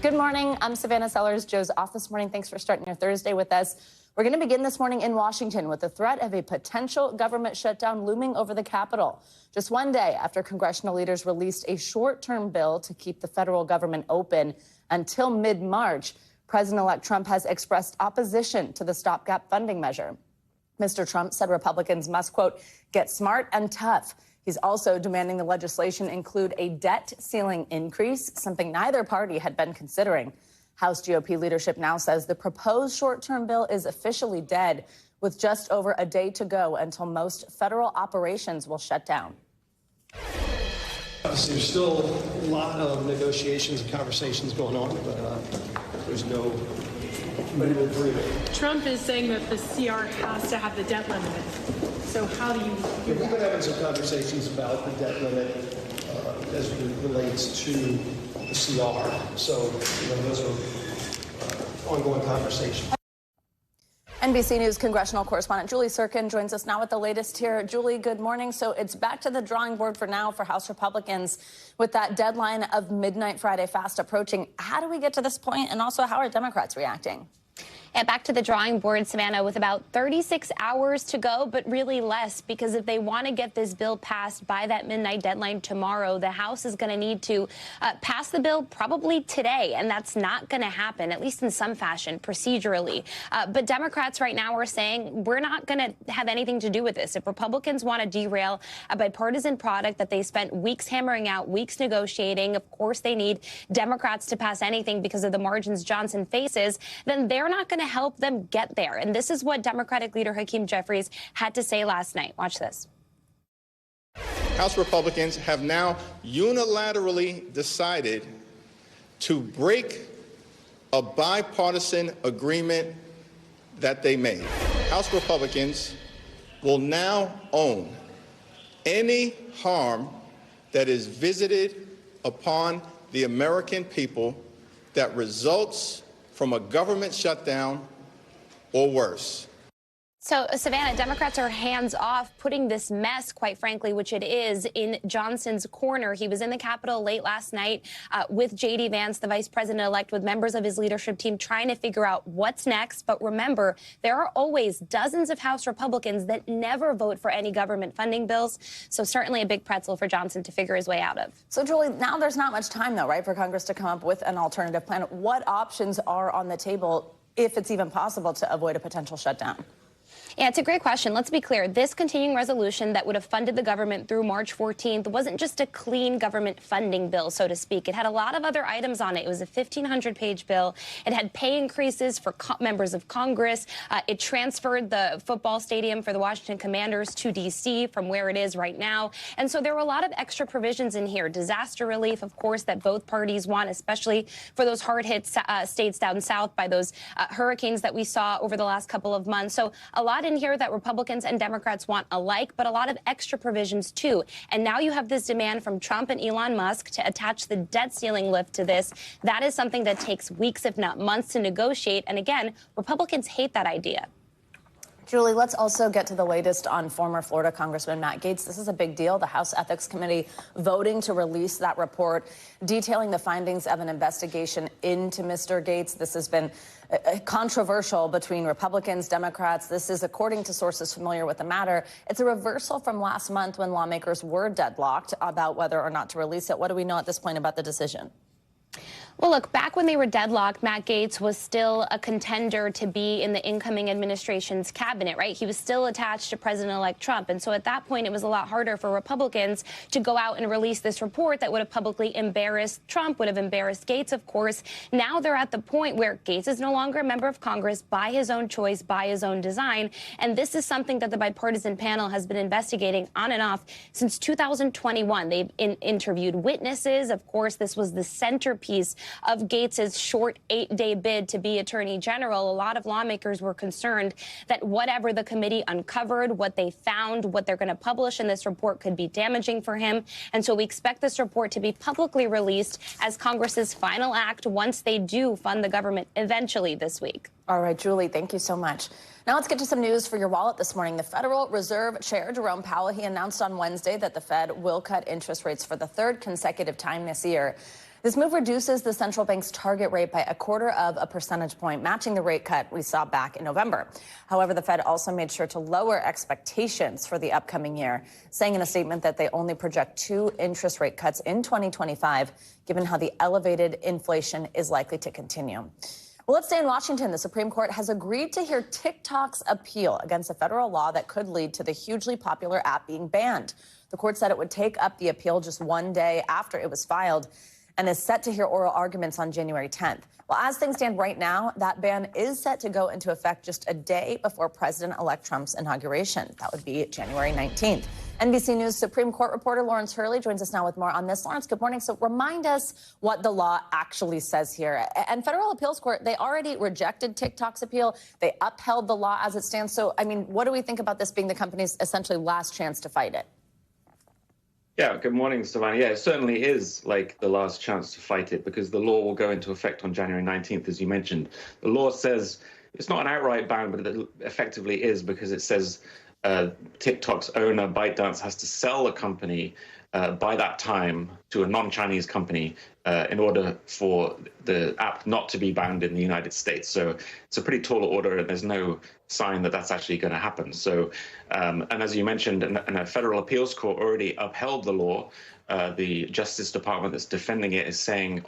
Good morning. I'm Savannah Sellers. Joe's off this morning. Thanks for starting your Thursday with us. We're going to begin this morning in Washington with the threat of a potential government shutdown looming over the Capitol. Just one day after congressional leaders released a short-term bill to keep the federal government open until mid-March, President-elect Trump has expressed opposition to the stopgap funding measure. Mr. Trump said Republicans must, quote, get smart and tough. He's also demanding the legislation include a debt ceiling increase, something neither party had been considering. House GOP leadership now says the proposed short-term bill is officially dead, with just over a day to go until most federal operations will shut down. Obviously, there's still a lot of negotiations and conversations going on, but there's no agreement. Trump is saying that the CR has to have the debt limit. So how do you... We've been having some conversations about the debt limit as it relates to the CR. So those are ongoing conversations. NBC News congressional correspondent Julie Sirkin joins us now with the latest here. Julie, good morning. So it's back to the drawing board for now for House Republicans with that deadline of midnight Friday fast approaching. How do we get to this point? And also, how are Democrats reacting? Yeah, back to the drawing board, Savannah, with about 36 hours to go, but really less, because if they want to get this bill passed by that midnight deadline tomorrow, the House is going to need to pass the bill probably today, and that's not going to happen, at least in some fashion, procedurally. But Democrats right now are saying we're not going to have anything to do with this. If Republicans want to derail a bipartisan product that they spent weeks hammering out, weeks negotiating, of course they need Democrats to pass anything because of the margins Johnson faces, then they're not going to help them get there. And this is what Democratic leader Hakeem Jeffries had to say last night. Watch this. House Republicans have now unilaterally decided to break a bipartisan agreement that they made. House Republicans will now own any harm that is visited upon the American people that results from a government shutdown or worse. So, Savannah, Democrats are hands off putting this mess, quite frankly, which it is, in Johnson's corner. He was in the Capitol late last night with J.D. Vance, the vice president-elect, with members of his leadership team trying to figure out what's next. But remember, there are always dozens of House Republicans that never vote for any government funding bills. So certainly a big pretzel for Johnson to figure his way out of. So, Julie, now there's not much time, though, right, for Congress to come up with an alternative plan. What options are on the table, if it's even possible, to avoid a potential shutdown? Yeah, it's a great question. Let's be clear. This continuing resolution that would have funded the government through March 14th wasn't just a clean government funding bill, so to speak. It had a lot of other items on it. It was a 1,500-page bill. It had pay increases for members of Congress. It transferred the football stadium for the Washington Commanders to D.C. from where it is right now. And so there were a lot of extra provisions in here. Disaster relief, of course, that both parties want, especially for those hard-hit states down south by those hurricanes that we saw over the last couple of months. So a lot in here that Republicans and Democrats want alike, but a lot of extra provisions, too. And now you have this demand from Trump and Elon Musk to attach the debt ceiling lift to this. That is something that takes weeks, if not months, to negotiate. And again, Republicans hate that idea. Julie, let's also get to the latest on former Florida Congressman Matt Gaetz. This is a big deal. The House Ethics Committee voting to release that report detailing the findings of an investigation into Mr. Gaetz. This has been controversial between Republicans, Democrats. This is, according to sources familiar with the matter, it's a reversal from last month when lawmakers were deadlocked about whether or not to release it. What do we know at this point about the decision? Well, look, back when they were deadlocked, Matt Gaetz was still a contender to be in the incoming administration's cabinet, right? He was still attached to President-elect Trump. And so at that point, it was a lot harder for Republicans to go out and release this report that would have publicly embarrassed Trump, would have embarrassed Gaetz, of course. Now they're at the point where Gaetz is no longer a member of Congress by his own choice, by his own design. And this is something that the bipartisan panel has been investigating on and off since 2021. They've interviewed witnesses. Of course, this was the centerpiece of Gaetz's short 8-day bid to be Attorney General. A lot of lawmakers were concerned that whatever the committee uncovered, what they found, what they're going to publish in this report could be damaging for him. And so we expect this report to be publicly released as Congress's final act once they do fund the government eventually this week. All right, Julie, thank you so much. Now let's get to some news for your wallet this morning. The Federal Reserve Chair Jerome Powell, he announced on Wednesday that the Fed will cut interest rates for the third consecutive time this year. This move reduces the central bank's target rate by 0.25 percentage point, matching the rate cut we saw back in November. However, the Fed also made sure to lower expectations for the upcoming year, saying in a statement that they only project 2 interest rate cuts in 2025, given how the elevated inflation is likely to continue. Well, let's stay in Washington. The Supreme Court has agreed to hear TikTok's appeal against a federal law that could lead to the hugely popular app being banned. The court said it would take up the appeal just one day after it was filed, and is set to hear oral arguments on January 10th. Well, as things stand right now, that ban is set to go into effect just a day before President-elect Trump's inauguration. That would be January 19th. NBC News Supreme Court reporter Lawrence Hurley joins us now with more on this. Lawrence, good morning. So remind us what the law actually says here. And Federal Appeals Court, they already rejected TikTok's appeal. They upheld the law as it stands. So, I mean, what do we think about this being the company's essentially last chance to fight it? Yeah, good morning, Savannah. Yeah, it certainly is like the last chance to fight it because the law will go into effect on January 19th, as you mentioned. The law says it's not an outright ban, but it effectively is because it says TikTok's owner, ByteDance, has to sell the company by that time to a non-Chinese company in order for the app not to be banned in the United States. So it's a pretty tall order, and there's no sign that that's actually going to happen. So, and as you mentioned, and a federal appeals court already upheld the law. The Justice Department that's defending it is saying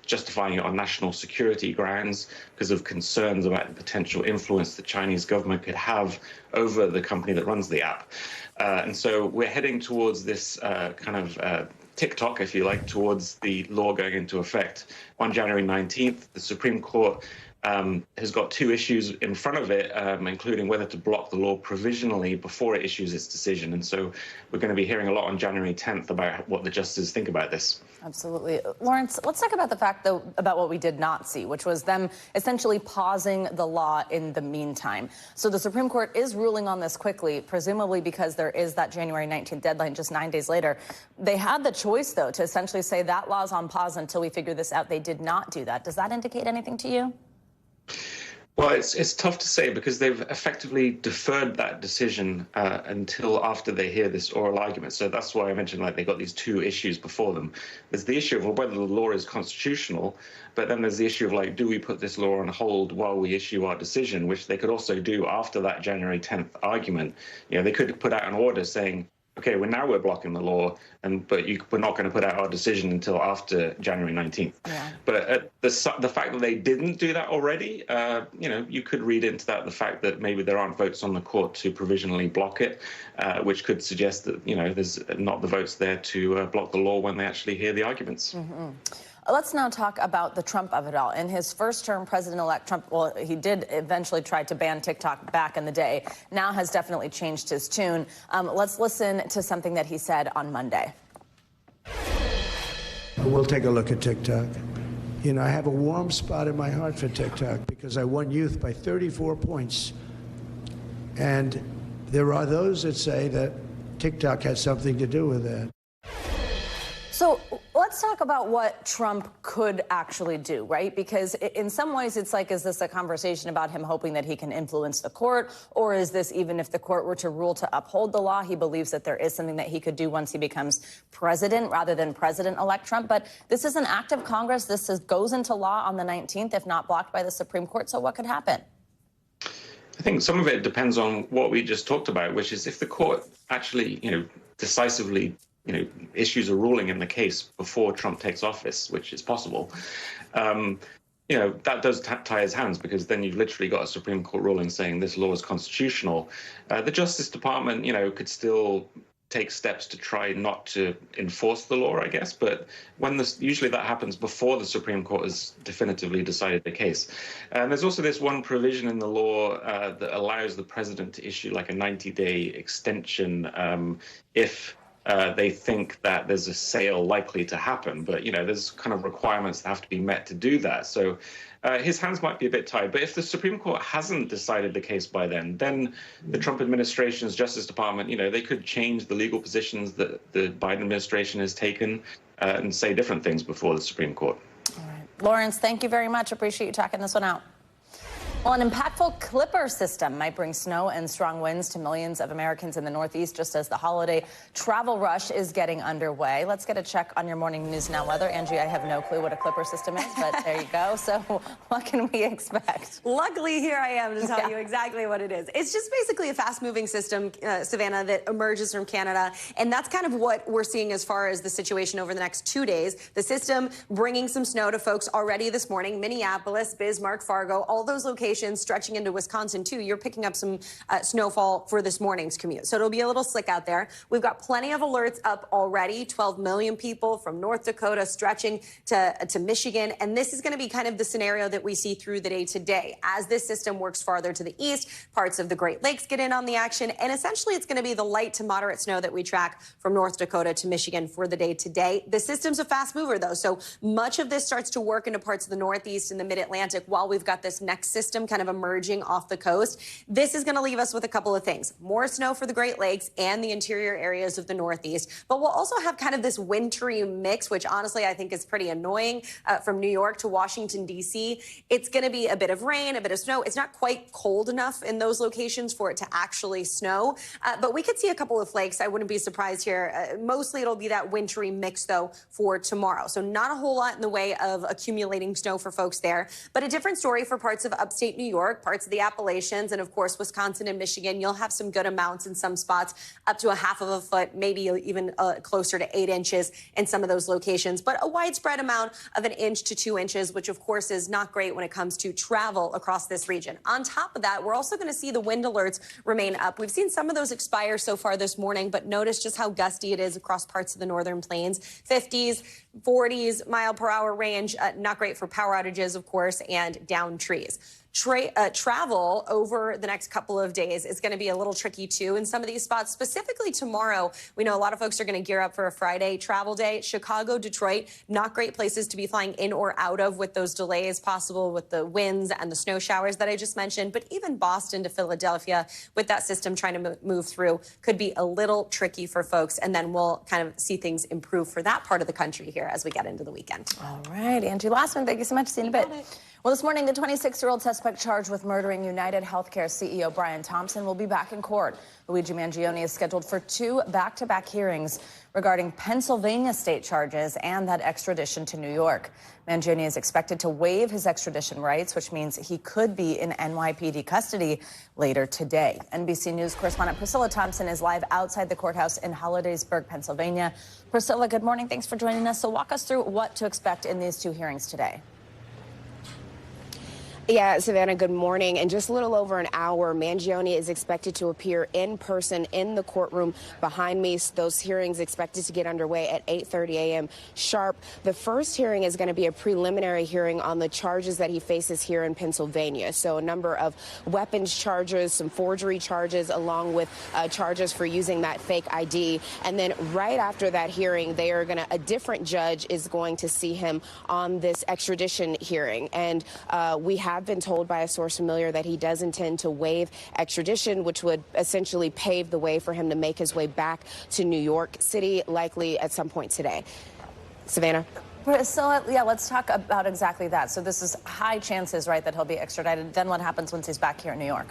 justifying it on national security grounds because of concerns about the potential influence the Chinese government could have over the company that runs the app. And so we're heading towards this kind of TikTok, if you like, towards the law going into effect on January 19th. The Supreme Court has got 2 issues in front of it, including whether to block the law provisionally before it issues its decision. And so we're going to be hearing a lot on January 10th about what the justices think about this. Absolutely. Lawrence, let's talk about the fact, though, about what we did not see, which was them essentially pausing the law in the meantime. So the Supreme Court is ruling on this quickly, presumably because there is that January 19th deadline just 9 days later. They had the choice, though, to essentially say that law's on pause until we figure this out. They did not do that. Does that indicate anything to you? Well, it's tough to say because they've effectively deferred that decision until after they hear this oral argument. So that's why I mentioned like they got these 2 issues before them. There's the issue of whether the law is constitutional, but then there's the issue of like, do we put this law on hold while we issue our decision, which they could also do after that January 10th argument. You know, they could put out an order saying, okay, we're blocking the law, but we're not going to put out our decision until after January 19th. Yeah. But the fact that they didn't do that already, you could read into that the fact that maybe there aren't votes on the court to provisionally block it, which could suggest that, there's not the votes there to block the law when they actually hear the arguments. Mm-hmm. Let's now talk about the Trump of it all. In his first term, President-elect Trump, well, he did eventually try to ban TikTok back in the day, now has definitely changed his tune. Let's listen to something that he said on Monday. We'll take a look at TikTok. You know, I have a warm spot in my heart for TikTok because I won youth by 34 points. And there are those that say that TikTok has something to do with that. So let's talk about what Trump could actually do, right? Because in some ways it's like, is this a conversation about him hoping that he can influence the court? Or is this, even if the court were to rule to uphold the law, he believes that there is something that he could do once he becomes president rather than President-elect Trump? But this is an act of Congress. This goes into law on the 19th, if not blocked by the Supreme Court. So what could happen? I think some of it depends on what we just talked about, which is if the court actually, decisively issues a ruling in the case before Trump takes office, which is possible, that does tie his hands because then you've literally got a Supreme Court ruling saying this law is constitutional. The Justice Department, could still take steps to try not to enforce the law, I guess. But usually that happens before the Supreme Court has definitively decided the case. And there's also this one provision in the law that allows the president to issue like a 90-day extension if they think that there's a sale likely to happen. But, there's kind of requirements that have to be met to do that. So his hands might be a bit tied. But if the Supreme Court hasn't decided the case by then the Trump administration's Justice Department, they could change the legal positions that the Biden administration has taken and say different things before the Supreme Court. All right. Lawrence, thank you very much. Appreciate you talking this one out. Well, an impactful clipper system might bring snow and strong winds to millions of Americans in the Northeast just as the holiday travel rush is getting underway. Let's get a check on your morning news now weather. Angie, I have no clue what a clipper system is, but there you go. So what can we expect? Luckily, here I am to tell you exactly what it is. It's just basically a fast-moving system, Savannah, that emerges from Canada, and that's kind of what we're seeing as far as the situation over the next 2 days. The system bringing some snow to folks already this morning. Minneapolis, Bismarck, Fargo, all those locations stretching into Wisconsin, too. You're picking up some snowfall for this morning's commute. So it'll be a little slick out there. We've got plenty of alerts up already. 12 million people from North Dakota stretching to Michigan. And this is going to be kind of the scenario that we see through the day today. As this system works farther to the east, parts of the Great Lakes get in on the action. And essentially, it's going to be the light to moderate snow that we track from North Dakota to Michigan for the day today. The system's a fast mover, though. So much of this starts to work into parts of the Northeast and the Mid-Atlantic while we've got this next system kind of emerging off the coast. This is going to leave us with a couple of things. More snow for the Great Lakes and the interior areas of the Northeast. But we'll also have kind of this wintry mix, which honestly I think is pretty annoying from New York to Washington, D.C. It's going to be a bit of rain, a bit of snow. It's not quite cold enough in those locations for it to actually snow. But we could see a couple of flakes. I wouldn't be surprised here. Mostly it'll be that wintry mix, though, for tomorrow. So not a whole lot in the way of accumulating snow for folks there. But a different story for parts of upstate New York, parts of the Appalachians, and of course, Wisconsin and Michigan. You'll have some good amounts in some spots, up to a half of a foot, maybe even closer to 8 inches in some of those locations, but a widespread amount of 1 inch to 2 inches, which of course is not great when it comes to travel across this region. On top of that, we're also going to see the wind alerts remain up. We've seen some of those expire so far this morning, but notice just how gusty it is across parts of the northern plains. 50s, 40s mile per hour range, not great for power outages, of course, and down trees. Travel over the next couple of days is going to be a little tricky, too, in some of these spots. Specifically tomorrow, we know a lot of folks are going to gear up for a Friday travel day. Chicago, Detroit, not great places to be flying in or out of with those delays possible with the winds and the snow showers that I just mentioned. But even Boston to Philadelphia, with that system trying to move through, could be a little tricky for folks. And then we'll kind of see things improve for that part of the country here as we get into the weekend. All right, Angie Lassman, thank you so much. See you in a bit. Well, this morning, the 26-year-old suspect charged with murdering United Healthcare CEO Brian Thompson will be back in court. Luigi Mangion is scheduled for 2 back-to-back hearings regarding Pennsylvania state charges and that extradition to New York. Mangion is expected to waive his extradition rights, which means he could be in NYPD custody later today. NBC News correspondent Priscilla Thompson is live outside the courthouse in Hollidaysburg, Pennsylvania. Priscilla, good morning. Thanks for joining us. So walk us through what to expect in these 2 hearings today. Yeah, Savannah, good morning. In just a little over an hour, Mangion is expected to appear in person in the courtroom behind me. Those hearings expected to get underway at 8:30 a.m. sharp. The first hearing is going to be a preliminary hearing on the charges that he faces here in Pennsylvania. So a number of weapons charges, some forgery charges, along with charges for using that fake ID. And then right after that hearing, a different judge is going to see him on this extradition hearing. And we have been told by a source familiar that he does intend to waive extradition, which would essentially pave the way for him to make his way back to New York City, likely at some point today. Savannah? Priscilla, yeah, let's talk about exactly that. So this is high chances, right, that he'll be extradited. Then what happens once he's back here in New York?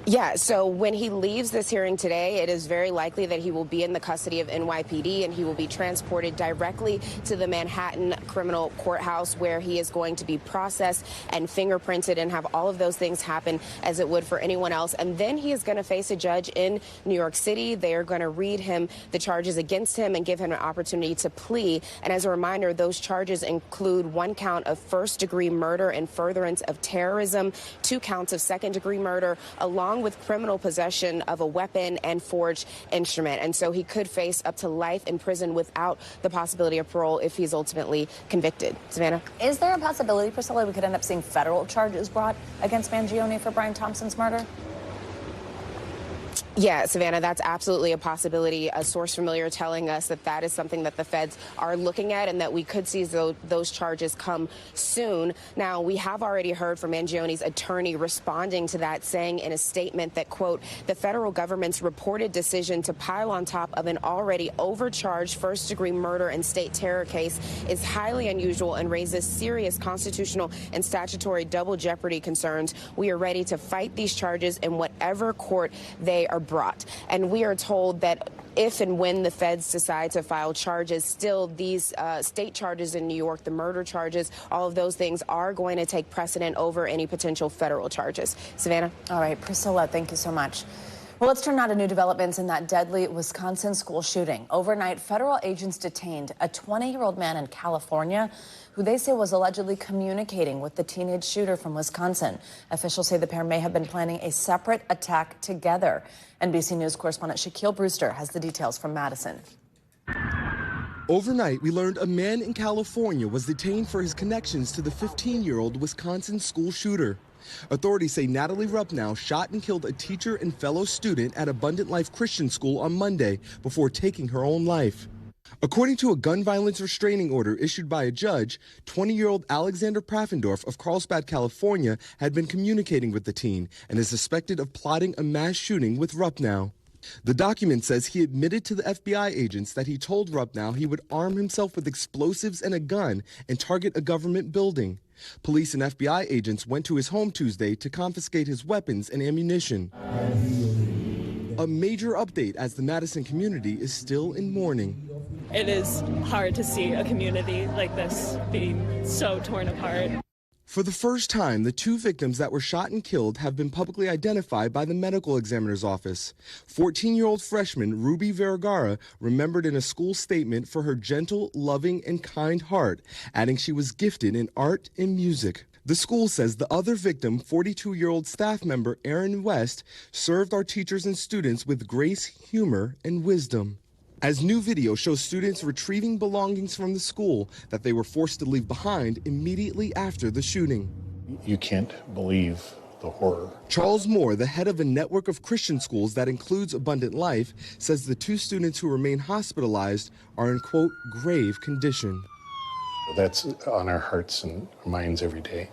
Yeah, so when he leaves this hearing today, it is very likely that he will be in the custody of NYPD and he will be transported directly to the Manhattan Criminal Courthouse, where he is going to be processed and fingerprinted and have all of those things happen as it would for anyone else. And then he is going to face a judge in New York City. They are going to read him the charges against him and give him an opportunity to plea. And as a reminder, those charges include 1 count of first-degree murder and furtherance of terrorism, 2 counts of second-degree murder, along with criminal possession of a weapon and forged instrument. And so he could face up to life in prison without the possibility of parole if he's ultimately convicted. Savannah? Is there a possibility, Priscilla, we could end up seeing federal charges brought against Mangione for Brian Thompson's murder? Yeah, Savannah, that's absolutely a possibility. A source familiar telling us that that is something that the feds are looking at and that we could see those charges come soon. Now, we have already heard from Mangion's attorney responding to that, saying in a statement that, quote, the federal government's reported decision to pile on top of an already overcharged first-degree murder and state terror case is highly unusual and raises serious constitutional and statutory double jeopardy concerns. We are ready to fight these charges in whatever court they are brought. And we are told that if and when the feds decide to file charges, still these state charges in New York, the murder charges, all of those things are going to take precedent over any potential federal charges. Savannah? All right, Priscilla, thank you so much. Well, let's turn now to new developments in that deadly Wisconsin school shooting. Overnight, federal agents detained a 20-year-old man in California who they say was allegedly communicating with the teenage shooter from Wisconsin. Officials say the pair may have been planning a separate attack together. NBC News correspondent Shaquille Brewster has the details from Madison. Overnight, we learned a man in California was detained for his connections to the 15-year-old Wisconsin school shooter. Authorities say Natalie Rupnow shot and killed a teacher and fellow student at Abundant Life Christian School on Monday before taking her own life. According to a gun violence restraining order issued by a judge, 20-year-old Alexander Praffendorf of Carlsbad, California, had been communicating with the teen and is suspected of plotting a mass shooting with Rupnow. The document says he admitted to the FBI agents that he told Rupnow he would arm himself with explosives and a gun and target a government building. Police and FBI agents went to his home Tuesday to confiscate his weapons and ammunition. A major update as the Madison community is still in mourning. It is hard to see a community like this being so torn apart. For the first time, the two victims that were shot and killed have been publicly identified by the medical examiner's office. 14-year-old freshman Ruby Vergara remembered in a school statement for her gentle, loving, and kind heart, adding she was gifted in art and music. The school says the other victim, 42-year-old staff member Aaron West, served our teachers and students with grace, humor, and wisdom. As new video shows students retrieving belongings from the school that they were forced to leave behind immediately after the shooting. You can't believe the horror. Charles Moore, the head of a network of Christian schools that includes Abundant Life, says the two students who remain hospitalized are in, quote, grave condition. That's on our hearts and minds every day.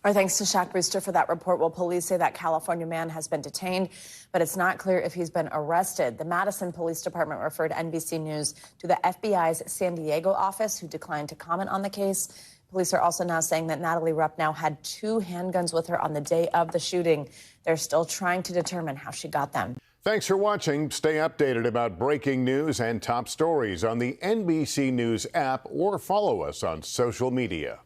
Our thanks to Shaq Brewster for that report. Well, police say that California man has been detained, but it's not clear if he's been arrested. The Madison Police Department referred NBC News to the FBI's San Diego office, who declined to comment on the case. Police are also now saying that Natalie Rupnow had 2 handguns with her on the day of the shooting. They're still trying to determine how she got them. Thanks for watching. Stay updated about breaking news and top stories on the NBC News app or follow us on social media.